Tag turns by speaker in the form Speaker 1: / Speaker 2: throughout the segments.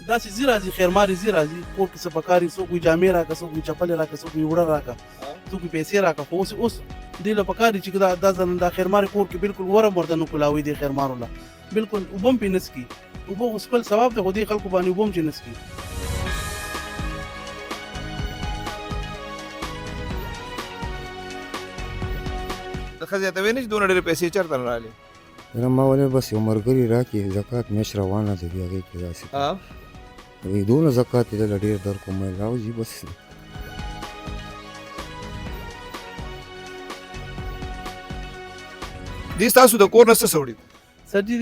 Speaker 1: داسې ځي راځي خیرمارې ځي راځي کور کې څه پکار وي څوک وایي جامې راکړه څوک وایي چپلې راکړه څوک وایي وړه راکړه څوک وایي پیسې راکړه خو اوس دې له پکار دي چې دا ځل دا خیرمارې کور کې بالکل ورم ورته نه کولاوي دې خیرمارو له بالکل اوبه هم پرې نه څکي اوبه خو څکل ثواب دی خو دې خلکو باندې اوبه هم چې نه څکي
Speaker 2: د ښځې ته ویې نه چې دونه ډېرې پیسې چېرته نه رالې
Speaker 3: نه ما ولې بس یو ملګري راکړي زکات میاشت روانه ده بیا هغې کې داسې وایي دونه زکات یې دله ډېر درکړو مې راوځي بس
Speaker 2: دې ستاسو د کور نه څه څه وړي
Speaker 1: سر دې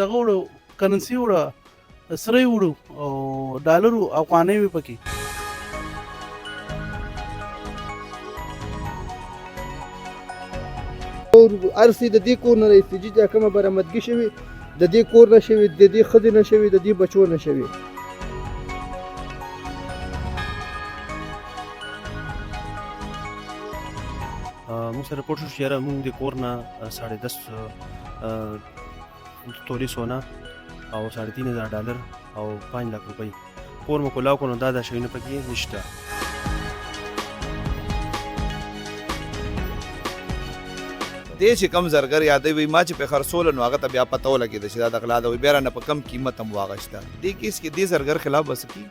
Speaker 1: دغه وړو کرنسي وړه سرې وړو او ډالرو افغانۍ وي پکې
Speaker 4: ارسي د دې کور نه د استجي چې کومه برآمدګي شوې د دې کور نه شوې د دې ښځې نه شوې د دې بچو نه شوې
Speaker 5: موږ سره رپورټ شو چې یاره موږ د کور نه 10.5 تولې سونا او 3,500 ډالر او 5 لک روپۍ کور مو کولاو کړو نو دا شیونه پکې نشته
Speaker 2: دې چې کم زرګر یادوي ما چې په خرڅوله نو هغه ته بیا پته ولګېده چې دا د غلا ده وایي بیا رانه په کم قیمت هم واغشته دې کیس کې دې زرګر خلاف به څه کېږي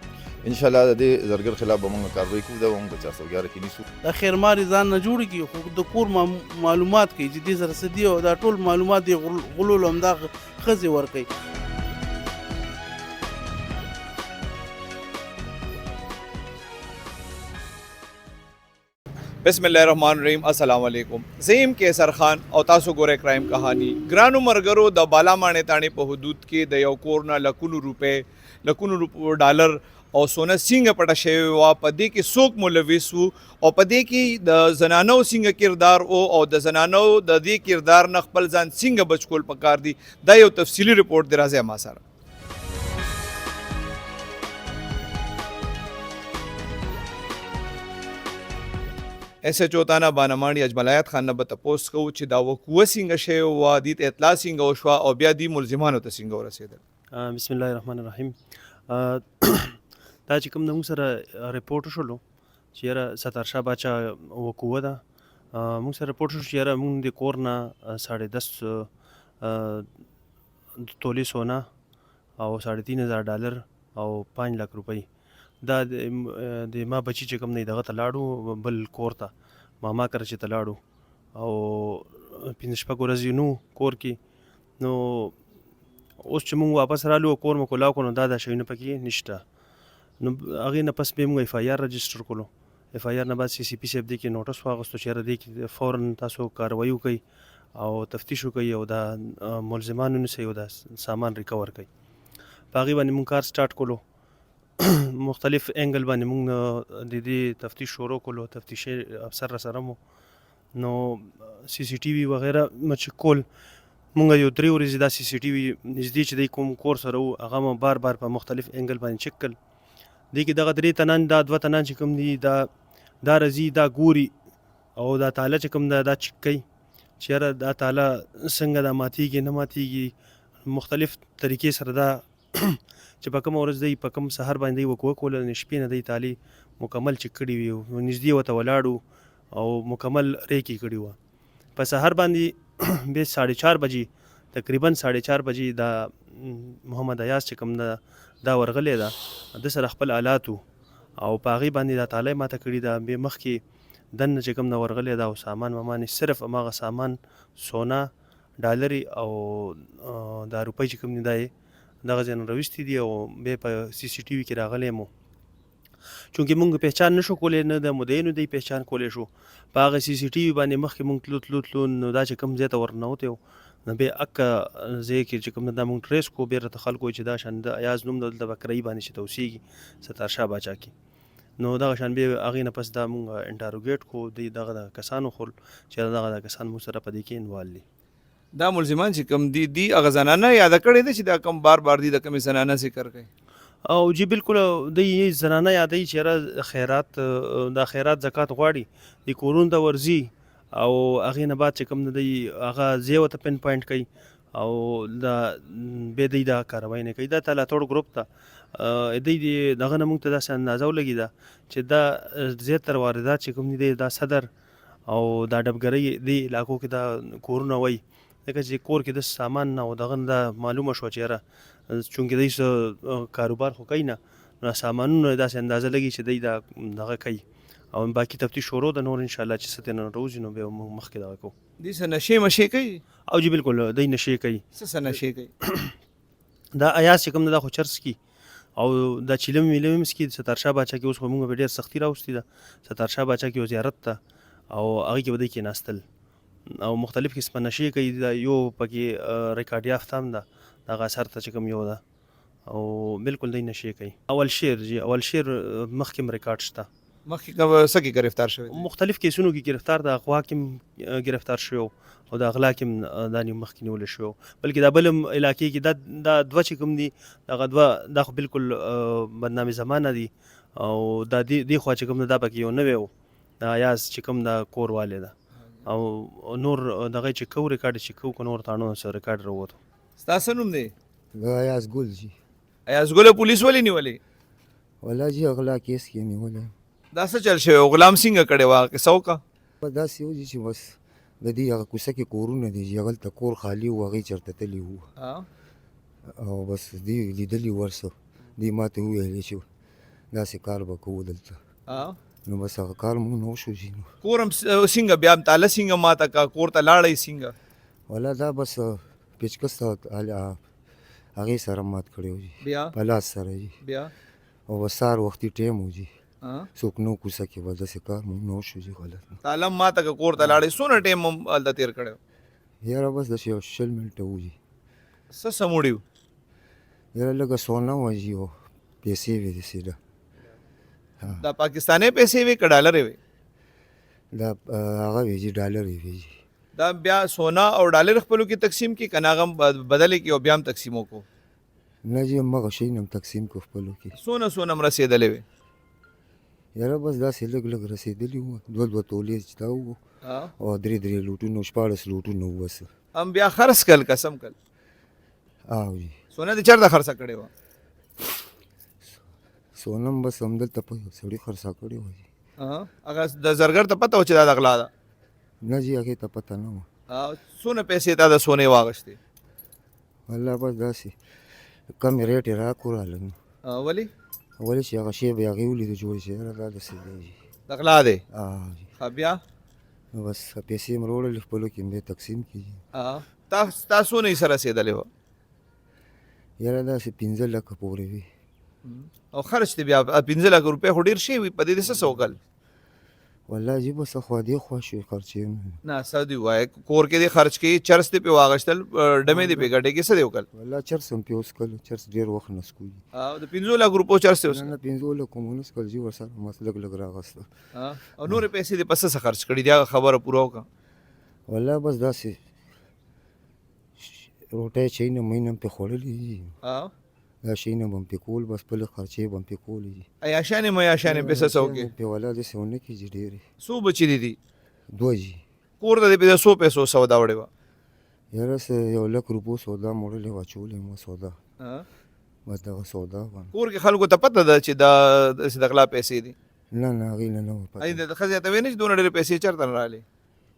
Speaker 6: انشاءالله د دې زرګر خلاف به موږ کاروایي کوو دا به موږ په 411 کې نیسو
Speaker 1: دا خیرمارې ځان نه جوړېږي خو د کور معلومات کوي چې دې سره څه دي او دا ټول معلومات دې غلول همدا ښځې ورکوي
Speaker 2: بسم الله الرحمن الرحیم السلام علیکم زیم کیسر خان او تاسو ګوره کرائم کہانی ګرانو مرګرو د بالا ماڼې تاڼې په حدود کې د یو کور نه لکونو روپو ډالر او سونه سینګه پټه شوی وه په دې کې څوک ملوث وو او په دې کې د زنانو څنګه کردار او د زنانو د دې کردار نه خپل ځان څنګه بچ کول پکار دي دا یو تفصیلي رپورټ دی راځئ ما سره ایس ایچ او تانا بانماڼي اجمل حیات خان نه به تپوس کوو چې دا وقوعه څنګه شوې وه دې ته اطلاع څنګه وشوه او بیا دې ملزمانو ته څنګه ورسېدل
Speaker 5: بسم الله الرحمن الرحیم دا چې کوم د موږ سره رپورټ وشولو چې یاره ستارشاه باچا وقوعه ده موږ سره رپورټ شو چې یاره موږ د کور نه 10.5 تولې سونا او 3,500 ډالر او 5 لک روپۍ دا د ما بچی چې کوم نه دغه ته لاړو بل کور ته ماما کره چې ته لاړو او 5 شپږ ورځې نو کور کې نو اوس چې موږ واپس رالو کور مو کولاو کړو نو دا شیونه پکې نشته نو هغې نه پس بیا موږ اف آی آر رجسټر کړو اف آی آر نه بعد سی سی پی صاحب دې کې نوټس واغستو چې یاره دې کې فوراً تاسو کاروایي وکئ او تفتیش وکئ او دا ملزمان ونیسئ او دا سامان ریکور کئ په هغې باندې موږ کار سټارټ کړو مختلف انګل باندې موږ د دې تفتیش شروع کړو تفتیشي افسر را سره مو نو سی سی ټي وي وغیره چې کول موږ یو 3 ورځې دا سی سی ټي وي نږدې چې دی کوم کور سره وو هغه مو بار بار په مختلف انګل باندې چک کړل دې کې دغه 3 تنان دا 2 تنان چې کوم دي دا راځي دا ګوري او دا تاله چې کوم دا چک کوي چې یاره دا تاله څنګه دا ماتیږي نه ماتیږي مختلف طریقې سره دا چې په کوم ورځ دی په کوم سحر باندې وقوعه کوله د شپې نه دی تالي مکمل چې کړي وي نږدې ورته ولاړو او مکمل ریکې کړي وه په سحر باندې بیا 4:30 بجې تقریبا 4:30 بجې دا محمد ایاز چې کوم دا ورغلی ده د سره خپل آلاتو او په هغې باندې دا تالی ماته کړي ده بیا مخکې دننه چې کوم نه ورغلی ده او سامان ممانې صرف هماغه سامان سونا ډالري او دا روپۍ چې کوم دی دا یې دغه ځای نه راویستي دي او بیا په سی سی ټي وي کې راغلی مو چونکې مونږ پہچان نشو کولی نه د مدعینو دی پہچان کولی شو په هغه سی سی ټي وي باندې مخکې مونږ تلو نو دا چې کوم ځای ته ورننوتی و نو بیا اکه ځای کې چې کوم دا مونږ ټریس کړو بیا راته خلکو چې دا شان د ایاز نوم دلته به کرایي باندې چې ته اوسېږي ستارشاه باچا کې نو دغه شان بیا هغې نه پس دا مونږ انټاروګیټ کړو دغه د کسانو خل چې دغه د کسان مونږ سره په دې کې انوال دي
Speaker 2: دا ملزمان چې کم دي هغه زنانه یاده کړې ده چې دا کم بار بار دي د کمې زنانه ذکر کوي
Speaker 5: او جی بالکل د زنانه یادوي چې یاره خیرات دا خیرات زکات غواړي د کورونو ته ورځي او هغې نه بعد چې کوم دی هغه ځای ورته پن پوینټ کوي او دا بیا دی دا کاروایي نه کوي دا تاله توړ ګروپ ته دې دغه نه موږ ته داسې اندازه ولګېده چې دا زیاتره واردات چې کوم دي دا صدر او دا ډبګرۍ دې علاقو کې دا کورونه وایي ځکه چې کور کې د سامان نه او دغه نه دا معلومه شوه چې یاره چونکې دوی څه کاروبار خو کوي نه نو سامانونه داسې اندازه لګي چې دوی دا دغه کوي او باقي تفتیش شروع ده نور انشاءالله چې څه ترې نه راوځي نو بیا موږ مخکې دغه کوو
Speaker 2: دې څه نشې مشې کوي
Speaker 5: او جی بالکل دوی نشې کوي
Speaker 2: څه نشې کوي
Speaker 5: دا ایاز چې کوم ده دا خو چرس کی او دا چیلم ویلم هم څکي سترشاه باچا کې اوس خو موږ به ډېر سختي راوستې ده سترشاه باچا کې زیارت ته او هغې کې به دوی کېناستل او مختلف قسمه نشې کوي دا یو پکې ریکارډ یافته هم ده دغه اثر ته چې کوم یو ده او بالکل دوی نشې کوي اول شعر جی اول شعر مخکې هم ریکارډ شته
Speaker 2: مخکې څه کې گرفتار شوی دی؟
Speaker 5: مختلف کیسونو کې گرفتار د اغوا کې گرفتار شوی او د اغلا کې دا مخکې نیول شوی بلکې دا بل علاقې کې دا دوه چې کوم دي دغه دوه دا خو بالکل بدنامي زمانه دي او دا دې خوا چې کوم دا پکې یو نوی و دا ایاز چې کوم دا کور والې ده او نور دغه چې کو ریکارډ چې کو نور تاڼو سره ریکارډ راووتو
Speaker 2: ستا څه نوم دی؟
Speaker 3: دا ایاز ګل جی
Speaker 2: ایاز ګله پولیس ولې نیولې؟
Speaker 3: ولا جی اغلا کیس کې نیولې
Speaker 2: دا څه چل شوی غلام څنګه کړی وه قصه وکړه
Speaker 3: داسې یو چې بس د دې هغه کوڅه کې کورونه دي چې هغلته کور خالي و هغې چېرته تللي وو او بس دې لیدلي ورسه دې ما ته وویلې چې داسې کار به کوو دلته نو بس هغه کار مونږ نه وشو جي نو
Speaker 2: کور هم څنګه بیا تاله څنګه ماته کا کور ته لاړئ څنګه؟
Speaker 3: ولا دا بس پیچکس هغې سره مات کړی و جي
Speaker 2: بیا
Speaker 3: په لاس سره جي
Speaker 2: بیا
Speaker 3: او بس سهار وختي ټایم و جي څوک نو کوڅه کې به داسې کار مونږ نه وشو جي غلط
Speaker 2: تاله ماته کا کور ته لاړئ څونه ټایم هم هلته تېر کړی؟
Speaker 3: یاره بس داسې یو 20 منټه و جي
Speaker 2: څه سموړي و؟
Speaker 3: یاره لږه سونه وه جي او پیسې وې داسې ده
Speaker 2: دا پاکستاني پیسې وې که ډالرې وې؟
Speaker 3: دا هغه وې جي ډالر یې وې جي
Speaker 2: دا بیا سونا او ډالر خپلو کې تقسیم کی که نه هغه بدلې کې او بیا هم تقسیم وکړو؟
Speaker 3: نه جي همغه شی نه هم تقسیم کړو خپلو کې
Speaker 2: څونه هم رسېدلې وې؟
Speaker 3: یاره بس داسې لږ رسېدلي وو 2 تولې چې دا وو او 3 لوټونه 14 لوټونه وو بس
Speaker 2: هم بیا خرڅ کړل قسم کړل
Speaker 3: او جي
Speaker 2: سونه دې چېرته خرڅه کړې وه؟
Speaker 3: سونم بس همدلته په یو سړي خرڅه کړې وه جي
Speaker 2: هغه د زرګر ته پته و چې دا د غلا ده؟
Speaker 3: نه جي هغې ته پته نه وه
Speaker 2: څونه پیسې تا د سونې واغېستې؟
Speaker 3: والله بس داسې کمې ریټ یې راکړو هلک
Speaker 2: ولې؟
Speaker 3: ولې چې هغه شی به یې هغې ولیدو جوړ چې یاره دا داسې دی جي
Speaker 2: د غلا دی؟
Speaker 3: جي
Speaker 2: بیا؟
Speaker 3: نو بس پیسې مې راوړلې خپلو کې مې تقسیم کړي
Speaker 2: تا څونه یې سره رسېدلې وه؟
Speaker 3: یاره داسې 15 لکه پورې وي
Speaker 2: او خرچ دی بیا 15 لک روپۍ خو ډېر شوي په دې څه وکړل؟
Speaker 3: والله جي بس خوا دې خوا شوې خرچې
Speaker 2: نه څه دې ووایه کور کې دې خرچ کوي چرس دې پې واغېستل ډمې دې پې ګټې کې څه دې وکړل؟
Speaker 3: والله چرس هم پې وڅکل چرس ډېر وخت نه څکو جي
Speaker 2: د 15 لک روپو چرس دې
Speaker 3: نه 15 لکو مو نه څکل جي ورسره مس لږ راغسته
Speaker 2: او نورې پیسې دې په څه خرچ کړي دي هغه خبره پوره وکړه؟
Speaker 3: والله بس داسې روټۍ چای نه مې نه پې خوړلي جي دا شی نه به م پې کول بس خپلې خرچې به م پې کولې جي
Speaker 2: عیاشانې میاشانې پیسې څه وکړې؟
Speaker 3: پې والله داسې ونه کړي جي ډېرې
Speaker 2: څو بچي دي دي؟
Speaker 3: 2 جي
Speaker 2: کور ته دې په 100 پیسو سودا وړې وه؟
Speaker 3: یاره څه 1 لک روپو سودا مې وړلې وه اچولې مو سودا بس دغه سودا وه
Speaker 2: کور کې خلکو ته پته ده چې دا د غلا پیسې دي؟
Speaker 3: نه نه هغې نه وه پته
Speaker 2: د ښځې ته ویې نه چې دونه ډېرې پیسې چېرته نه رالې؟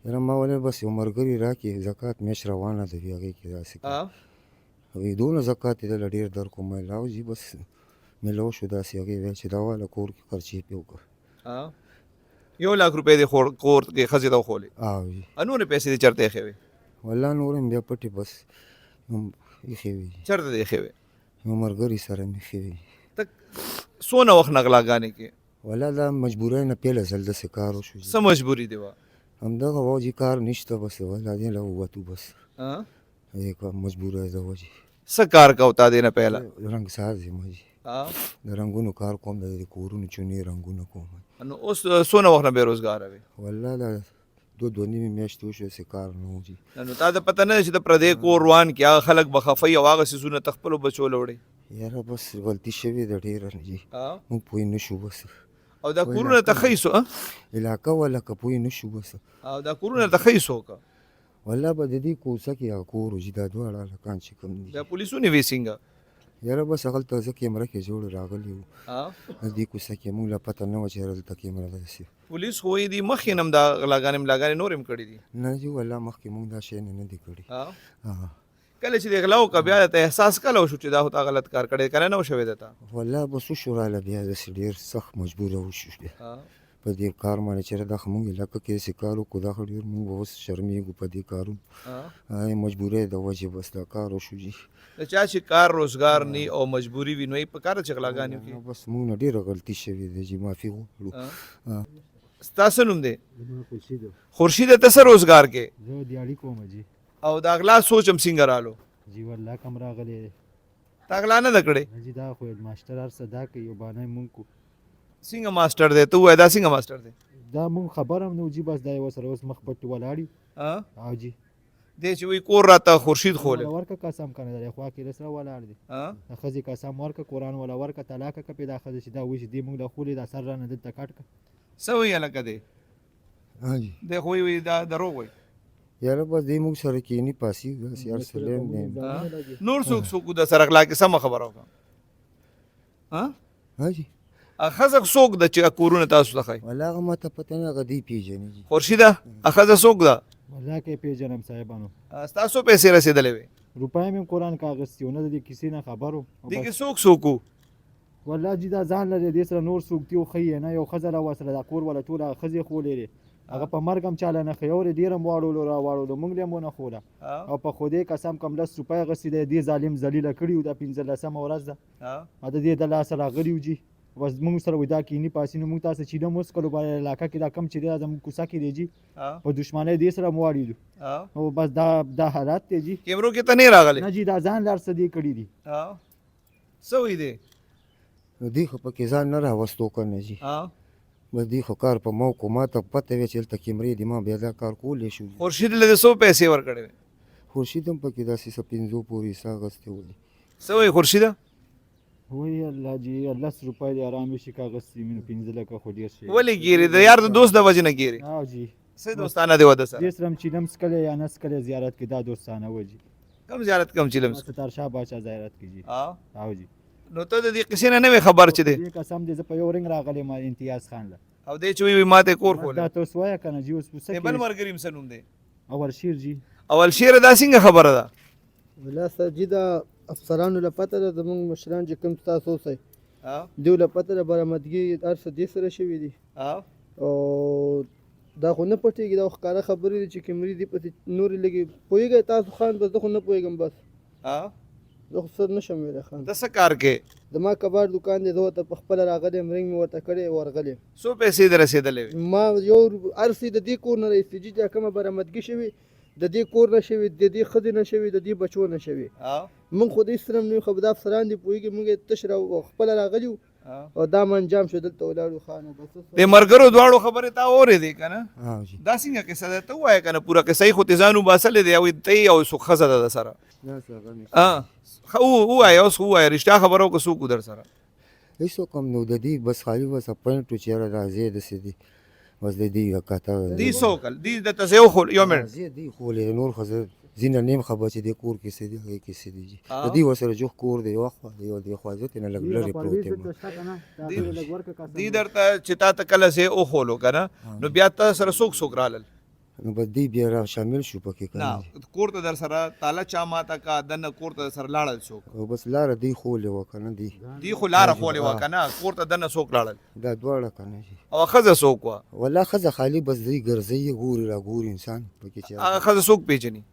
Speaker 3: یاره ما ولې بس یو ملګري راکړي زکات میاشت روانه ده وي هغې کې داسې وی دونه زکات یې دله ډېر درکړو مې لاو جي بس میلاو شو داسې هغې ویل چې دا واله کور کې خرچې پې وکړه
Speaker 2: 1 لک روپۍ دې کور کې ښځې ته وښولې؟
Speaker 3: او جي
Speaker 2: نورې پیسې دې چېرته ایښې وې؟
Speaker 3: والله نور هم بیا پټې بس ایښې وې جي
Speaker 2: چېرته دې ایښې وې؟
Speaker 3: یو ملګري سره مې ایښې وې
Speaker 2: ته څونه وخت نه غلاګانې کې؟
Speaker 3: والله دا مجبورۍ نه پیله ځل داسې کار وشو
Speaker 2: څه مجبوري دې وه؟
Speaker 3: همدغه وه جي کار نشته بس والله دې له ووتو بس مجبوره ده وجه
Speaker 2: څه کار کوو تا دې نه پهله؟
Speaker 3: رنګ ساز یم جي د رنګونو کار کوم د کورونو چونې رنګونه کوم
Speaker 2: نو اوس څونه وخت نه بېروزګاره وې؟
Speaker 3: والله دا 2 نیمې میاشتې وشوې چې کار نه و جي
Speaker 2: نو تا ته پته نه ده چې د پردی کور روان کې هغه خلک به خفه او هغه څیزونه ته خپلو بچو له وړې؟
Speaker 3: یاره بس غلطي شوې ده ډېره جي موږ پوه نه شو بس
Speaker 2: او دا کورونه ته ښه ایسو
Speaker 3: علاقه ولکه پوه نه شو بس
Speaker 2: او دا کورونه ته ښه ایسو که
Speaker 3: والله به د دې کوڅه کې هغه کور و جي دا دواړه هلکان چې کوم دي
Speaker 2: دا پولیسو نیوې څنګه؟
Speaker 3: یاره بس هغلته زه کیمره کې جوړ راغلی وو د دې کوڅه کې موږ لا پته نه وه چې هلته کیمره داسې
Speaker 2: پولیس خو یې دي مخکې نه هم دا غلاګانې نور هم کړي دي.
Speaker 3: نه جی والله مخکې موږ دا شی نه دي کړي.
Speaker 2: کله چې د غلا وکړه بیا ته احساس کله وشو چې دا خو تا غلط کار کړی که نه و شوی درته؟
Speaker 3: والله بس وشو راله بیا داسې ډېر سخت مجبوره وشو بیا په دې کار باندې چې دا خو موږ علاقه کې داسې کار وکړو دا خو ډېر موږ به اوس شرمېږو په دې کارونو مجبورۍ د وجې بس دا کار وشو جي.
Speaker 2: د چا چې کار روزګار نی او مجبوري وي نو یې په کار چې غلاګانې وکړي.
Speaker 3: بس موږ نه ډېره غلطي شوې ده جي معافي غواړو.
Speaker 2: ستا څه نوم دی؟ خورشید ته څه روزګار کې؟
Speaker 7: زه دیاړي کوم جی.
Speaker 2: او دا غلا سوچ هم څنګه رالو؟
Speaker 7: جی والله کم راغلی
Speaker 2: تا غلا نه ده کړې؟
Speaker 7: جی دا خو ماسټر هر څه دا کوي یو بانه مونږ کو.
Speaker 2: څنګه ماسټر دی؟ ته ووایه دا څنګه ماسټر دی؟
Speaker 7: دا مونږ خبر هم نه و جی بس دا یې سره اوس مخ پټ ولاړ یو. او جی
Speaker 2: دی چې وایي کور راته خورشید خولی
Speaker 7: ورکه قسم کنه در خوا کې رسره ولاړ دی د ښځې قسم ورکه قرآن والا ورکه طلاقه که پې دا ښځه چې دا وایي چې دی مونږ د خولې دا سر رانه دلته کټ که
Speaker 2: څه وایي هلکه دی؟ دی خو وایي دا دروغ وایي.
Speaker 3: یاره بس دی موږ سره کینی پاسېږو داسې هر څه لیم دی.
Speaker 2: نور څوک څوک د سره غلا کې سمه خبره وکړه؟
Speaker 3: جي
Speaker 2: ښځه څوک ده چې کورونه تاسو ته ښایي؟
Speaker 3: والله هغه ماته پته نه هغه دی پېژني جي.
Speaker 2: خورشیده ښځه څوک ده؟
Speaker 7: والله کې پیژنم صاحبانو.
Speaker 2: ستاسو پیسې رسېدلې وې؟
Speaker 7: روپۍ مې قرآن کا اخیستي و نه د دې کیسې نه خبر وم.
Speaker 2: دې کې څوک څوک وو؟
Speaker 7: والله جي دا ځان لري دې سره نور څوک دي و ښه یې نه یو ښځه راوسله دا کور والا ټوله ښځې خولې دی هغه په مرګ هم چاله نه ښه اورې ډېر هم واړولو را واړولو موږ یې هم ونه خوله او په خدای قسم کم 10 روپۍ اخیستې دی دې ظالم ذلیله کړي و دا 15مه ورځ ده او د دې د لاسه راغلي وو جي بس موږ سره وایي دا کیني پاسي نو موږ تاسو چیډم وڅکلو په علاقه کې دا کم چې دی دا زموږ کوڅه کې دی جي په دښمنۍ دې سره مو واړېدو او بس دا حالات دی جي.
Speaker 2: کیمرو کې ته نه راغلی؟
Speaker 7: نه جي دا ځان لار څه دې کړي دي.
Speaker 2: څه وایي دی؟
Speaker 3: نو دی خو پکې ځان نه راوستو که نه جي بس دی خو کار په موقع ما ته پته وی چې هلته کیمرې دي ما بیا دا کار کولی شو.
Speaker 2: خورشید له څو پیسې ورکړې وې؟
Speaker 3: خورشید هم پکې داسې څه 500 پورې حصه اخیستې ولې.
Speaker 2: څه وایي خورشیده؟
Speaker 7: وای الله جی 10 روپۍ دی آرام شي کاغذ سیمینو 15 لکه خو ډېر شي.
Speaker 2: ولې ګیرې د یار د دوست د وجې نه ګیرې؟
Speaker 7: او جی
Speaker 2: څه دوستانه دی واده سره؟
Speaker 7: دې سره هم چیلم څکلی یا نه څکلی زیارت کې دا دوستانه و جي.
Speaker 2: کم زیارت کم چیلم؟
Speaker 7: ستار شاه باچا زیارت کې جي. او جی
Speaker 2: نو ته د دې قصې نه نه وې خبر چې دی؟
Speaker 7: دې قسم دې زه په یو رنګ راغلی ما امتیاز خان له
Speaker 2: او دی چې وایي ما ته کور خولی
Speaker 7: دا ته اوس وایه که نه جي اوس څه
Speaker 2: بل ملګري م څه نوم دی؟
Speaker 7: اول شیر جي.
Speaker 2: اول شیر دا څنګه خبره ده؟
Speaker 4: والله سر جي دا افسرانو له پته ده زموږ مشران چې کوم تاسو اوسئ دیو له پته ده برآمدګي هر څه دې سره شوي دي او دا خو نه پټېږي دا خو ښکاره خبرې دي چې کیمرې دي پسې نورې لږې پوهېږئ تاسو خان بس زه خو نه پوهېږم بس زه خو څه نشم ویلی خان.
Speaker 2: ته څه کار کې؟
Speaker 4: زما کباړ دوکان دی زه ورته پخپله راغلی یم رنګ مې ورته کړی ورغلی
Speaker 2: څو پیسې دې رسېدلې وې؟
Speaker 4: ما یو هر څه د دې کور نه رایستې جي دا کومه برآمدګي شوې د دې کور نه شوې د دې ښځې نه شوې د دې بچو نه شوې موږ خو دې سره هم نه خو دا افسران دي پوهېږي موږ یې تش خپله راغلي وو او دا ما انجام شو دلته ولاړو خانو بس
Speaker 2: د مرګرو دواړو خبرې تا اورېدې که نه؟ دا څنګه کیسه ده ته ووایه که نه پوره کیسه یې خو ته ځان وباسلی دی او ته یې او څوک ښځه ده د سره ووایه اوس ووایه رښتیا خبره وکړه څوک و در سره؟
Speaker 3: هېڅوک هم نو د دې بس خالي بس پوینټ و چې یاره راځې داسې دي بس د دې کاته
Speaker 2: دی څوکل دی درته زه یو منټ
Speaker 3: دی خولې نور خو زه ځینې نیم خبر چې دې کور کې څه دي هغې کې څه دي جي د دې ورسره جوخ کور دی یوه خوا دی یو دې خوا زه ترې نه لږ لرې پروت یم.
Speaker 2: دی درته چې تا ته کله څه وښولو که نه نو بیا تا سره څوک څوک رالل؟
Speaker 3: نو بس دی بیا را شامل شو پکې که
Speaker 2: نه کور ته در سره تاله چا ماته کا دننه کور ته در سره لاړل څوک؟
Speaker 3: او بس لاره دی خولې وه که نه دی
Speaker 2: خو لاره خولې وه که نه کور ته دننه څوک لاړل؟
Speaker 3: دا دواړه که نه جي
Speaker 2: او ښځه څوک وه؟
Speaker 3: والله ښځه خالي بس دی ګرځوي ګوري را ګوري انسان پکې چې
Speaker 2: هغه ښځه څوک پېژني؟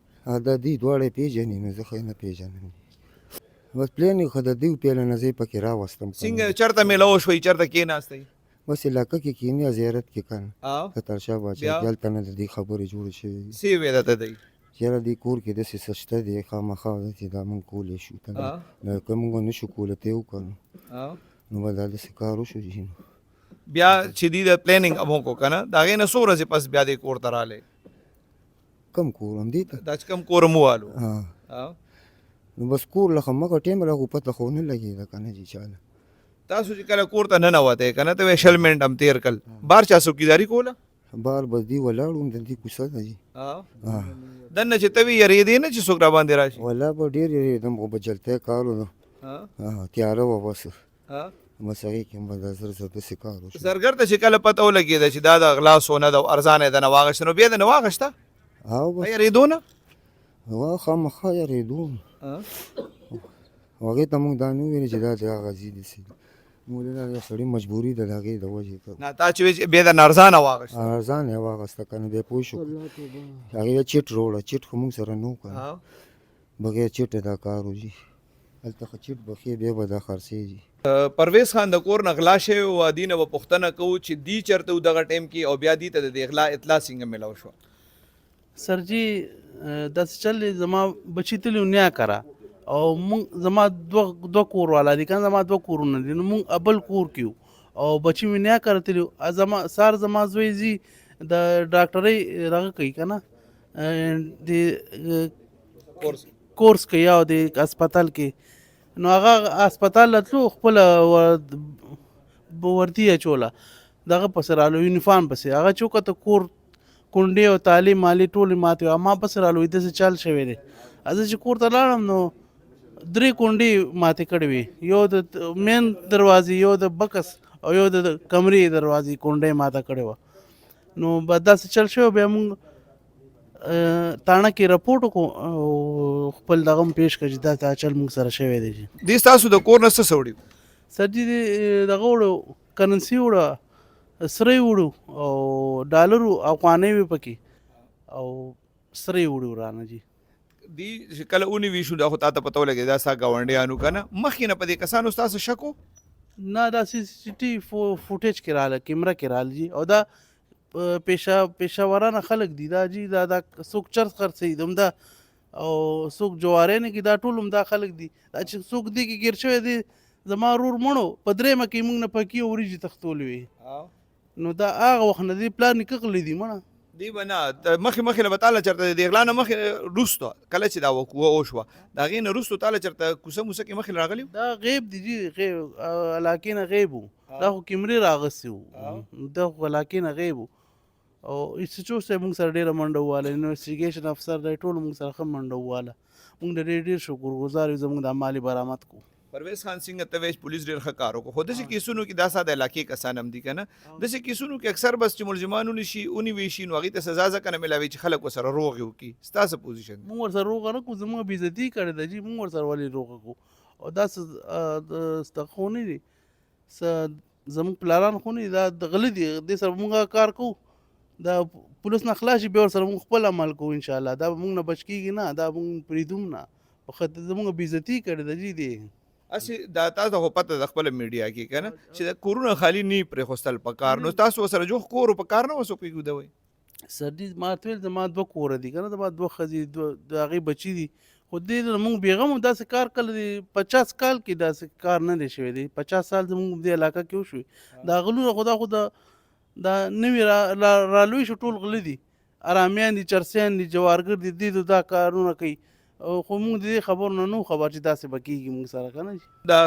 Speaker 3: دا دی دواړه یې پېژني نو زه خو یې نه پېژنم بس پلین خو د دوی پیله نه زه یې پکې راوستم.
Speaker 2: څنګه چېرته میله وشوئ چېرته کېناستئ؟
Speaker 3: بس علاقه کې کینی زیارت کې کنه ستر شاه باچا دلته نه د دې خبرې جوړې شوې
Speaker 2: سی وې ده دی
Speaker 3: چېرې دې کور کې داسې څه شته دی خامخا چې دا مونږ کولی شو ته نو که مونږ نشو کولی ته یې وکړو نو به دا داسې کار وشو جي
Speaker 2: بیا چې دې د پلانینګ هم وکړو که نه د هغې نه څو ورځې پس بیا دې کور ته راغلی؟
Speaker 3: کم کور همدې ته
Speaker 2: دا چې کم کور هم ووالو
Speaker 3: نو بس کور له همغه ټایم راغو پته خو نه لګېده که نه جي چاله
Speaker 2: تاسو چې کله کور ته ننوتئ که نه ته وایې شل منټ هم تېر کړل بار چا څوکیداري کوله؟
Speaker 3: بار بس دی ولاړ وم د دې کوڅه ده جي
Speaker 2: دننه چې ته وې یارېدې نه چې څوک را باندې راشي؟
Speaker 3: والله به ډېر یېرېدم خو به جلتی کار و تیاره وه بس بس هغې کې هم به دا زر زر داسې کار وشو.
Speaker 2: زرګر ته چې کله پته ولګېده چې دا د غلا سونه ده او ارزانه ده نه واغېسته نو بیا دې نه واغېسته
Speaker 3: او بس
Speaker 2: یارېدو نه
Speaker 3: خامخا یارېدو هغې ته موږ دا نه وویل چې دا د هغه ځي داسې موږ دا د سړي مجبوري ده د هغې د وجې
Speaker 2: نه تا چې وایي بیا د نه ارزانه واغېسته
Speaker 3: ارزان یې واغېسته که نه دی پوه شو هغې بیا چټ راوړه چټ خو موږ سره نه و که نه بغیر چټه دا کار وځي هلته خو چټ بخې بیا به دا خرڅېږي.
Speaker 2: پرویز خان د کور نه غلا شوی و دې نه به پوښتنه کوو چې دی چېرته و دغه ټایم کې او بیا دې ته د دې غلا اطلاع څنګه میلاو شوه.
Speaker 1: سر جی داسې چل دی زما بچي تلي نیا کرا او مونږ زما دوه کور والا دي که زما دوه کورونه دي نو مونږ بل کور کې او بچي مې نیا کره تلي زما سار زما زوی ځي د ډاکټرۍ دغه کوي که نه د کورس کوي او د هسپتال کې نو هغه هسپتال له تلو خپله وردي اچوله دغه پسې رالو یونیفارم پسې هغه چې وکته کور کونډې او تعلیم مالي ټولې ماتې وې ما پسې رالو داسې چل شوی دی زه چې کور ته لاړم نو 3 کونډې ماتې کړې وې یو د مین دروازې یو د بکس او یو د کمرې دروازې کونډۍ ماته کړې وه نو به داسې چل شوی بیا موږ تاڼه کې رپورټ وکړو خپل دغه هم پیش کړه چې دا چل موږ سره شوی دی.
Speaker 2: دې ستاسو د کور نه څه څه وړي
Speaker 1: سر جي دغه وړو کرنسي وړه سرې وړو او ډالرو افغانۍ وې پکې او سرې وړو رانه جي
Speaker 2: دی چې کله ونیوي شو دا خو تا ته پته ولګېده دا ستا ګاونډیانو که نه مخکې نه په دې کسانو ستاسو شک و
Speaker 1: نه دا سی سی ټي فوټیج کې راغله کیمره کې راغله جي او دا پیشاورانه خلک دي دا جي دا څوک چرس خرڅوي دا او څوک جوارینه کې دا ټول هم دا خلک دي دا چې څوک دې کې ګیر شوی دی زما رور مړو په درېیمه کې موږ نه پکې وریجې تختولې وې نو دا هغه وخت نه دی پلار نیکه غلی دی مړه
Speaker 2: دی به نه مخکې نه به تاله چېرته د دې غلا نه مخکې وروسته کله چې دا وقوعه وشوه د هغې نه وروستو تاله چېرته کوڅه موسه کې مخکې راغلي
Speaker 1: دا غیب دی جي علاقې نه غیب و دا خو کیمرې راغستې وو دا خو علاقې نه غیب و او ایس ایچ او صاحب موږ سره ډېره منډه وواله انویسټیګیشن افسر دی ټول موږ سره ښه منډه وواله موږ د ډېر شکرګزار یو زموږ د مالي برآمد کو.
Speaker 2: پرویز خان څنګه ته وایي پولیس ډېر ښه کار وکړو خو داسې کیسونو کې دا ساده علاقې کسان هم دي که نه داسې کیسونو کې اکثر بس چې ملزمان ونیوي شي نو هغې ته سزا ځکه نه میلاوي چې خلک ورسره روغې وکړي ستاسو پوزیشن
Speaker 1: موږ ورسره روغه نه کړو زموږ بېعزتي کړې ده جي موږ ورسره ولې روغه کړو او دا څه خو نه دي زموږ پلاران خو نه دي دا غله دي دې سره موږ کار کوو دا پولیس نه خلاص شي بیا ورسره موږ خپل عمل کوو انشاءالله دا به موږ نه بچ کېږي نه دا موږ پرېږدو نه زموږ بېعزتي کړې ده جي دی
Speaker 2: اسې دا تاسو خو پته د خپله میډیا کې که نه چې د کورونه خالي نه پرېښوستل په کار نو تاسو ورسره جوخ کور په کار نه وسو پرېږدوئ
Speaker 1: سر جي ما ورته ویل زما 2 کوره دي که نه زما 2 ښځې د هغې بچي دي خو دې نه موږ بېغمو داسې کار کله دی 50 کال کې داسې کار نه دی شوی دی 50 سال زموږ دې علاقه کې وشوي دا غلونه خو دا نوي رالوی شو ټول غله دي ارامیان دي چرسیان دي جوارګر دي دې دا کارونه کوي خو موږ د دې خبرو نه نو خبر چې داسې به کېږي موږ سره که نه
Speaker 2: دا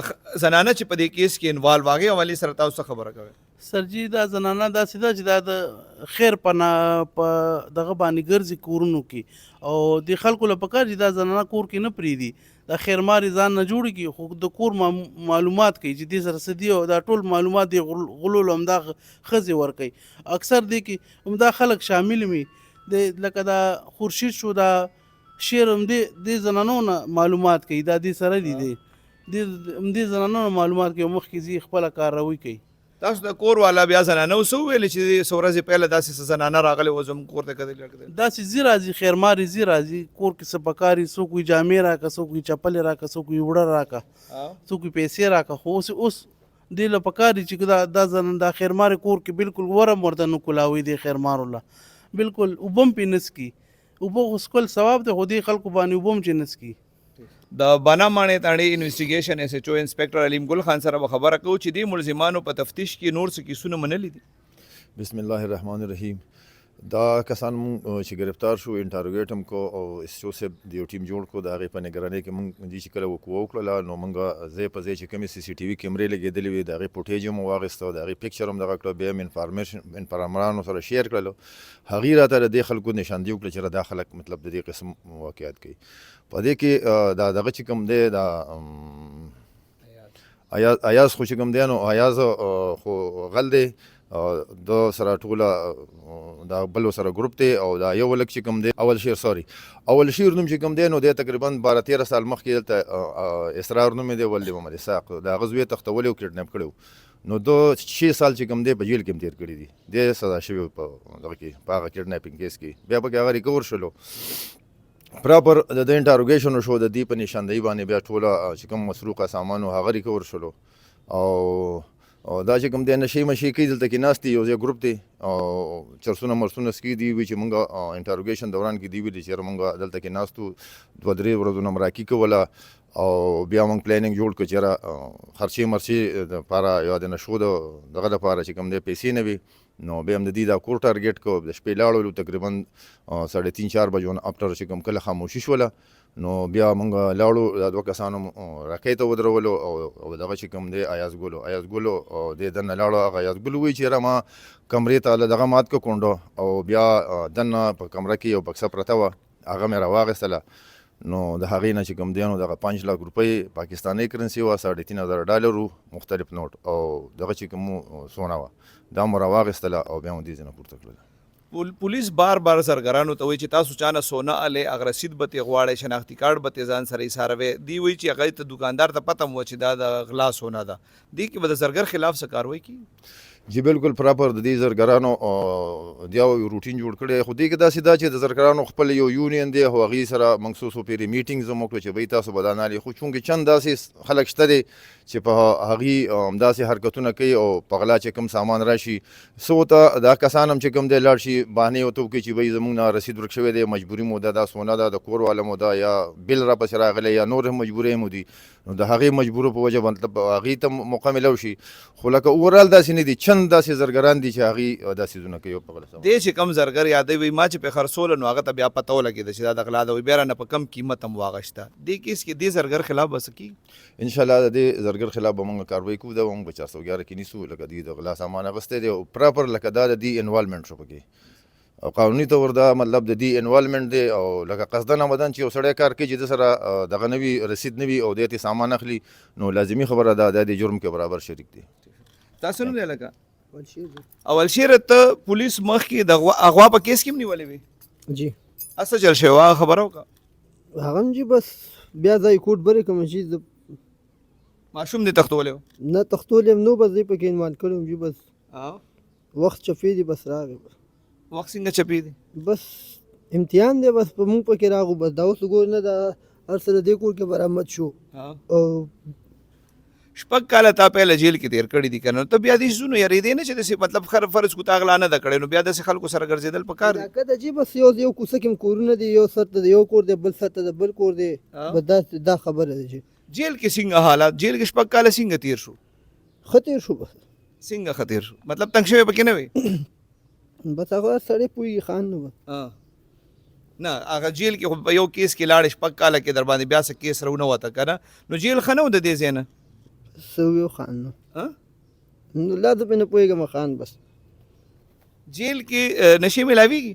Speaker 2: زنانه چې په دې کیس کې انوالو هغې حوالې سره تاسو څه خبره کوئ
Speaker 1: سر جي دا زنانه داسې ده چې دا د خیر په دغه باندې ګرځي کورونو کې او د خلکو له پکار چې دا زنانه کور کې نه پرېږدي دا خیرمارې ځان نه جوړ کړي خو د کور معلومات کوي چې دې سره څه دي او دا ټول معلومات دې غلو له همدا ښځې ورکوي اکثر دې کې همدا خلک شامل وي لکه دا خورشید شو دا شعر هم دې زنانو نه معلومات کوي دا دې سره دي دې زنانو نه معلومات کوي مخکې ځي خپله کارروي کوي.
Speaker 2: تاسو د کور والا بیا زنانه څه وویلې چې څو ورځې پهله داسې څه زنانه راغلې وه زموږ کور ته
Speaker 1: داسې ځي راځي خیرمارې ځي راځي کور کې څه پکاري څوک وي جامې راکړه څوک وي چپلې راکړه څوک وي وړه راکړه څوک وي پیسې راکړه خو اوس دې له پکاري چې دا دا خیرمارې کور کې بالکل ورم ورته نه کولاوي دې خیرمارو له بالکل اوبه هم پې نسکي اوبه خو څکل ثواب دی خو دې خلکو باندې اوبه هم چې نسکي.
Speaker 2: د بانا ماڼۍ تاڼې انویسټیګیشن ایس ایچ او انسپیکټر علیم ګل خان سره به خبره کوو چې دې ملزمانو په تفتیش کې نور څه کیسونه منلي دي.
Speaker 6: بسم الله الرحمن الرحیم دا کسان مونږ چې گرفتار شو انټروګیټ هم کو او ایس ایچ او صاحب د یو ټیم جوړ کو د هغې په نګرانۍ کې مونږ چې کله وقوعه وکړله نو مونږ ځای په ځای چې کومې سی سی ټي وي کیمرې لګېدلې وې د هغې فوټیج هم واخېسته او د هغې پکچر هم دغه کړه بیا هم انفارمرانو سره شیر کړلو هغې راته د دې خلکو نشاندهي وکړه چې دا خلک مطلب د دې قسم واقعیت کوي په دې کې دا دغه چې کوم دی دا ایاز خو چې کوم دی نو ایاز خو غل دی د سره ټوله دا بل سره ګروپ دی او دا یو لک چې کوم دی اول شیر نوم چې کوم دی نو د تقریبا 12-13 سال مخکې دلته اسرار نوم دی ولې محمد اسحاق دا غزوی تختول او کډناپ کړو نو دو 6 سال چې کوم دی په جیل کې تیر کړی دی د سزا شوی په دغه کې په هغه کډناپینګ کیس کې بیا په هغه ریکور شلو پراپر د انټروګیشن شو د دی په نشاندهی باندې بیا ټوله چې کوم مسروقه سامانو هغه ریکور شلو او دا چې کوم دی نشي مشي کوي دلته کې ناست دی یو ځای ګروپ دی او چرسونه مرسونه سکي دی وی چې مونږه انټروګیشن دوران کې دی ویل چې مونږه دلته کې ناستو 2-3 ورځې مراکی کوله او بیا مونږ پلانینګ جوړ کړ چې خرچي مرچي د لپاره یا د نشو دغه لپاره چې کوم دی پیسې نه وي نو بیا هم د دې دا کور ټارګېټ کو د شپې لاړو تقریبا 3:30-4 بجو اپټر چې کوم کله خاموشي شوله نو بیا مونږ لاړو د دوه کسانو راکې ته ودرولو او دغه چې کوم دی ایاز ګولو او د دنه لاړو هغه ایاز ګولو وی چې ما کمرې ته دغه مات کو کونډو او بیا دنه په کمره کې یو بکسه پرته وه هغه مې راواغېستله نو د هغې نه چې کوم دی نو دغه 5 لک روپۍ پاکستاني کرنسي وه $3,500 مختلف نوټ او دغه چې کوم سونه وه دا مو راواغېستله او بیا مو دې ځای نه پورته کړله
Speaker 2: پولیس بار سرګرانو ته وایي چې تاسو چانه سونه الې هغه رسید به ترې غواړئ شناختي کارډ به ترې ځان سره ایساروئ دی وایي چې هغې ته دوکاندار ته پته هم وه چې دا د غلا سونه ده دې کې به د زرګر خلاف څه کاروی کېږي
Speaker 6: جی بالکل پراپر د دې زرګرانو د یو روټین جوړ کړی خو دې کې داسې دا چې د زرګرانو خپل یو یونین دی او هغې سره مخصوصو پیرې میټینګز هم وکړو چې بهی تاسو به دا نالې خو چونکې چند داسې خلک شته دی چې په هغې همداسې حرکتونه کوي او په غلا چې کوم سامان راشي څو ته دا کسان هم چې کوم دی لاړ شي بهانې ورته وکړي چې بهی زموږ نه رسید ورک شوی دی مجبوري مو ده دا سونه ده د کور والا مو ده یا بل راپسې راغلی یا نور هم مجبورۍ مو دي نو د هغې مجبورو په وجه مطلب هغې ته موقع میلو شي خو لکه اوورال داسې نه دي چند داسې زرګران دي چې هغې داسې ځونه کوي په غلا
Speaker 2: دې چې کم زرګر یادوي وي ما چې پې خرڅوله نو هغه ته بیا پته ولګېده چې دا د غلا ده وي بیا رانه په کم قیمت هم واغشته دې کیس کې دې زرګر خلاف به څه کېږي
Speaker 6: انشاءالله د دې زرګر خلاف به مونږ کاروایي کوو دا به مونږ په 411 کې نیسو لکه دوی د غلا سامان اخیستی دی او پراپر لکه دا د دې انوالمنټ شو پکې او قانوني طور دا مطلب د دې انوالمنټ دی او لکه قصدن آمدن چې یو سړی کار کوي چې د سره دغه نه وي رسید نه وي او دی ته سامان اخلي نو لازمي خبره ده د جرم کې برابر شریک دی
Speaker 2: تاسو نوم دی لکه اول شیر ته پولیس مخکې د اغوا په کیس کې هم نیولې وي
Speaker 4: جی
Speaker 2: اصل چل شوی هغه خبره وکړه
Speaker 4: هغه هم جی بس بیا ځای کوټ برې کوم چې
Speaker 2: ماشوم دې تختولی و
Speaker 4: نه تختول یم نو بس زه پکې انوال کړی وم جی بس وخت چپې دي بس راغی
Speaker 2: وخت څنګه چپی دی
Speaker 4: بس امتحان دی بس په مونږ پکې راغو بس دا اوس ګور نه دا هر سره دې کور کې برآمد شو او
Speaker 2: شپږ کاله تا پهله جیل کې تیر کړي دي کنه ته بیا دې شنو یریدې نه چې داسې مطلب فرض کو تا غلا نه ده کړی نو بیا داسې خلکو سره ګرځېدل پکار دي
Speaker 4: که د جی بس یو کوڅه کې کورونه دي یو سر ته یو کور دی بل سر ته بل کور دی بس دا خبره ده جی
Speaker 2: جیل کې څنګه حالات جیل کې شپږ کاله څنګه تیر شو
Speaker 4: خطر شو بس
Speaker 2: څنګه خطر شو مطلب تنګ شوی پکې نه وي
Speaker 4: بس هغه سړی پوهېږي خان نو
Speaker 2: نه هغه جیل کې خو یو کیس کې لاړې شپږ کاله کې در باندې بیا څه کیس رونه وته که نه نو جیل ښه نه و د دې ځای نه
Speaker 4: سویو خان نو لا زه پې نه پوهېږم خان بس
Speaker 2: جیل کې نشې ملاویږي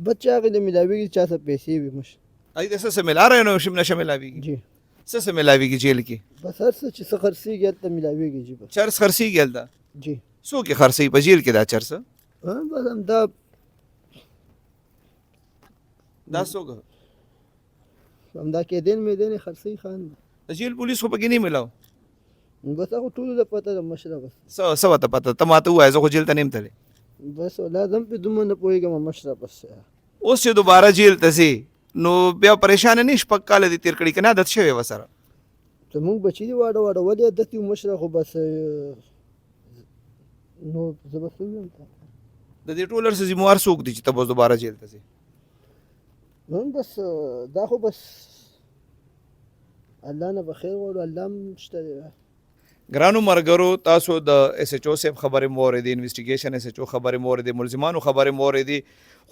Speaker 4: بس چې هغې له ملاوېږي چا څه پیسې وي مش
Speaker 2: ای د څه څه ملا رہی نو نشه ملاویږي
Speaker 4: جی
Speaker 2: څه څه ملاویږي جیل کې
Speaker 4: بس هر څه چې څه خرڅېږي هلته ملاوېږي جی بس
Speaker 2: چرس خرڅېږي هلته
Speaker 4: جی
Speaker 2: څوک یې خرڅوي په جیل کې دا چرس
Speaker 4: بس همدا
Speaker 2: دا څوک
Speaker 4: همدا کېدین مېدین یې خرڅوي خان
Speaker 2: د جیل پولیس خو پکې نه میلاو
Speaker 4: بس هغه ټولو ته پته ده مشره بس
Speaker 2: څه ورته پته ته ماته ووایه زه خو جیل ته نه یم تللی
Speaker 4: بس لازم پې دومره نه پوهېږم مشره بس
Speaker 2: اوس چې دوباره جیل ته ځې نو بیا پریشانه نه شپږ کاله دې تېر کړي که نه عادت شوی ورسره
Speaker 4: زمونږ بچي دي واړه واړه ولې عادت یو مشره خو بس نو زه به څه ووایم
Speaker 2: د دې ټول هر څه ذموار څوک دي چې ته به دوباره جیل ته ځې
Speaker 4: نو بس دا خو بس الله نه به خیر غواړو الله هم شته دی
Speaker 2: ګرانو ملګرو تاسو د ایس ایچ او صاحب خبرې مو اورېدې انویسټیګیشن ایس ایچ او خبرې مو اورېدې ملزمانو خبرې مو اورېدې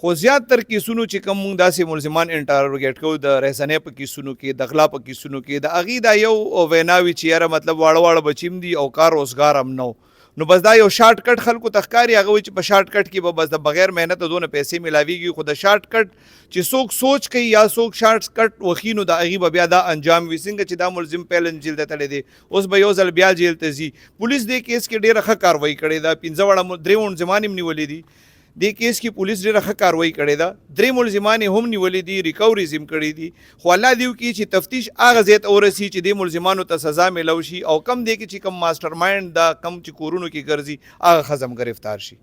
Speaker 2: خو زیات تر کیسونو چې کوم موږ داسې ملزمان انټروګیټ کوو د رسنۍ په کیسونو کې د غلا په کیسونو کې د هغې دا یو ویناوي چې یاره مطلب واړه واړه بچیم دي او کار روزګار هم نه نو بس دا یو شارټ کټ خلکو ته ښکاري هغه وایي چې په شارټ کټ کې به بس د بغیر محنته دونه پیسې ملاویږي خو د شارټ کټ چې څوک سوچ کوي یا څوک شارټ کټ وخی نو د هغې به بیا دا انجام وي څنګه چې دا ملزم پیلن جیل ته تللی دی اوس به یو ځل بیا جیل ته ځي پولیس دې کیس کې ډېره ښه کاروایي کړې ده 15 وړه 3 ملزمان هم نیولي دي دې کیس کې پولیس ډېره ښه کاروایي کړې ده 3 ملزمان هم نیولي دي ریکوریز هم کړي دي خو الله دې وکړي چې تفتیش هغه ځای ته ورسي چې دې ملزمانو ته سزا میلو شي او کم دی کې چې کم ماسټر مایند دا کم چې کورونو کې ګرځي هغه ښځه هم ګرفتار شي